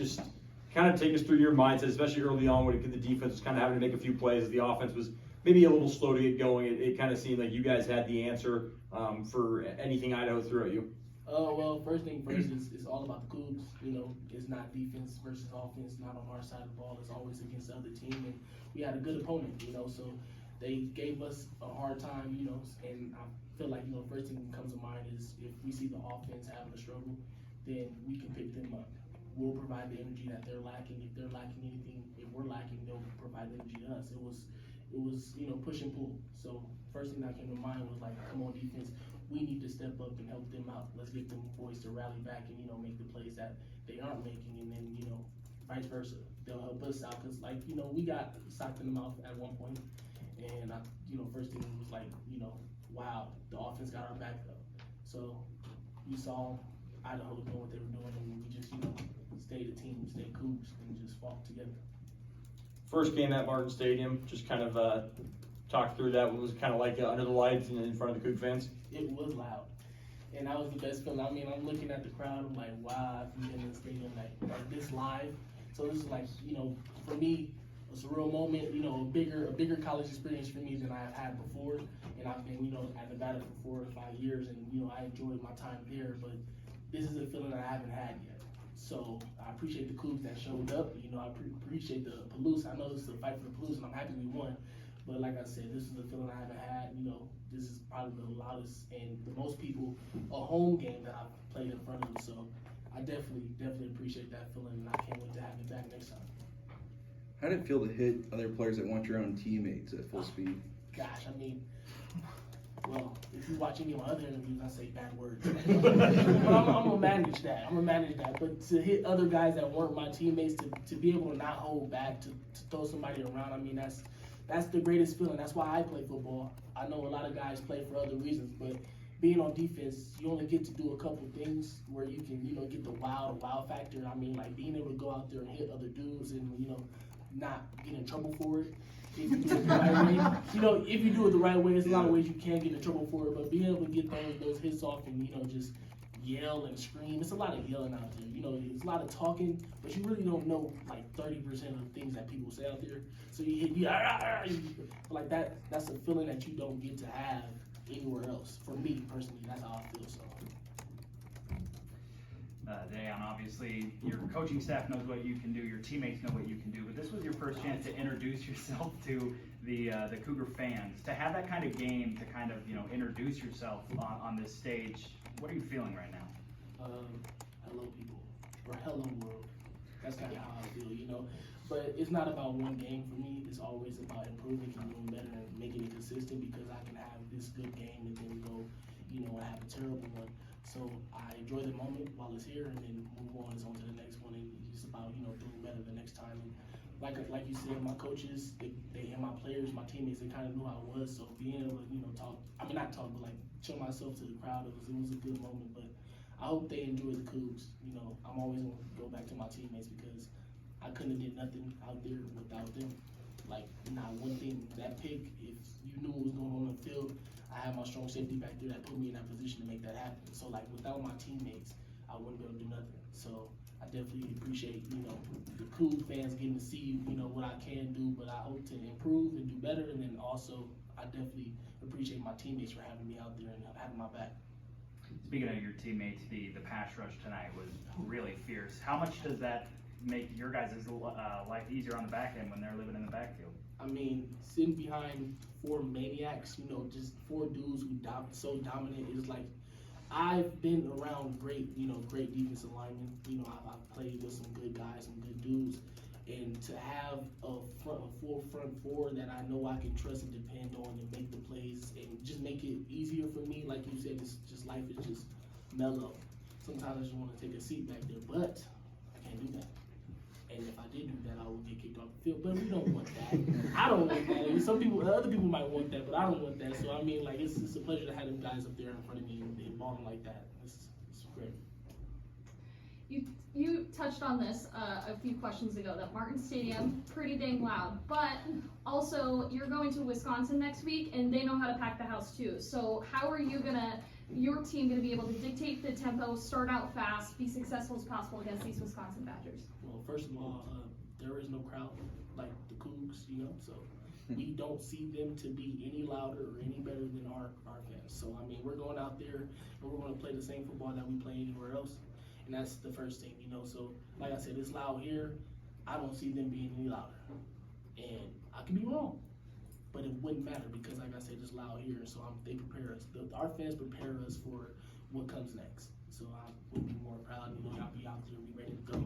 Just kind of take us through your mindset, especially early on when the defense was kind of having to make a few plays. The offense was maybe a little slow to get going. It kind of seemed like you guys had the answer for anything Idaho threw at you. Well, first thing first is it's all about the Cougs. It's not defense versus offense, not on our side of the ball. It's always against the other team, and we had a good opponent. So they gave us a hard time. And I feel like first thing that comes to mind is if we see the offense having a struggle, then we can pick them up. We'll provide the energy that they're lacking. If they're lacking anything, if we're lacking, they'll provide energy to us. It was push and pull. So first thing that came to mind was like, come on defense, we need to step up and help them out. Let's get them boys to rally back and make the plays that they aren't making, and then vice versa. They'll help us out because we got socked in the mouth at one point, and first thing was like wow, the offense got our back up. So you saw Idaho doing what they were doing, and we just stayed a team, stayed Cougs, and just fought together. First game at Martin Stadium, just kind of talk through that. What was it kind of like under the lights and in front of the Coug fans? It was loud, and that was the best feeling. I mean, I'm looking at the crowd, I'm like, wow, I've been in the stadium like this live. So this is like, for me, it's a real moment, a bigger college experience for me than I've had before. And I've been, at Nevada for 4 or 5 years, and I enjoyed my time there, but this is a feeling I haven't had yet. So I appreciate the Cougs that showed up. I appreciate the Palouse. I know this is a fight for the Palouse, and I'm happy we won. But like I said, this is a feeling I haven't had. This is probably the loudest and the most people a home game that I've played in front of. So I definitely appreciate that feeling, and I can't wait to have it back next time. How did it feel to hit other players that want your own teammates at full speed? Gosh, I mean, well, if you watch any of my other interviews, I say bad words. But I'm gonna manage that. But to hit other guys that weren't my teammates, to be able to not hold back, to throw somebody around, I mean, that's the greatest feeling. That's why I play football. I know a lot of guys play for other reasons, but being on defense, you only get to do a couple things where you can, get the wow factor. I mean, like being able to go out there and hit other dudes and, not get in trouble for it. If you do it the right way, if you do it the right way, there's a lot of ways you can get in trouble for it, but being able to get those hits off and, just yell and scream, it's a lot of yelling out there. It's a lot of talking, but you really don't know like 30% of the things that people say out there. So you hit, like that's a feeling that you don't get to have anywhere else. For me personally, that's how I feel. So. Daiyan, obviously your coaching staff knows what you can do, your teammates know what you can do, but this was your first chance to introduce yourself to the Cougar fans. To have that kind of game, to kind of introduce yourself on this stage, what are you feeling right now? Hello people, or hello world. That's kind of how I feel, But it's not about one game for me. It's always about improving and doing better and making it consistent, because I can have this good game and then go, and have a terrible one. So I enjoy the moment while it's here, and then move on to the next one. And it's about doing better the next time. And like you said, my coaches, they and my players, my teammates, they kind of knew how I was. So being able to talk, not talk, but like show myself to the crowd, it was a good moment. But I hope they enjoy the Cougs. I'm always gonna go back to my teammates, because I couldn't have did nothing out there without them. Like not one thing. That pick, if you knew what was going on in the field, I had my strong safety back there that put me in that position to make that happen. So like without my teammates, I wouldn't be able to do nothing. So I definitely appreciate, the Coug fans getting to see, what I can do, but I hope to improve and do better. And then also, I definitely appreciate my teammates for having me out there and having my back. Speaking of your teammates, the pass rush tonight was really fierce. How much does that make your guys' life easier on the back end when they're living in the backfield? I mean, sitting behind 4 maniacs, just 4 dudes who so dominant is like, I've been around great defensive linemen. I've played with some good guys, some good dudes, and to have a full front 4 that I know I can trust and depend on and make the plays and just make it easier for me. Like you said, it's just life is just mellow. Sometimes I just want to take a seat back there, but I can't do that. And if I did do that, I would get kicked off the field. But we don't want that. I don't want that. And other people might want that, but I don't want that. So I mean, like, it's a pleasure to have them guys up there in front of me and balling like that. It's great. You touched on this a few questions ago, that Martin Stadium, pretty dang loud. But also, you're going to Wisconsin next week, and they know how to pack the house too. So how are you gonna your team going to be able to dictate the tempo, start out fast, be successful as possible against these Wisconsin Badgers? Well, first of all, there is no crowd like the Cougs, you know, so we don't see them to be any louder or any better than our fans. So, I mean, we're going out there and we're going to play the same football that we play anywhere else. And that's the first thing, you know. So, like I said, it's loud here. I don't see them being any louder. And I could be wrong, but it wouldn't matter because, like I said, it's loud here. So they prepare us. Our fans prepare us for what comes next. So I would be more proud, you know, y'all be out there, be ready to go.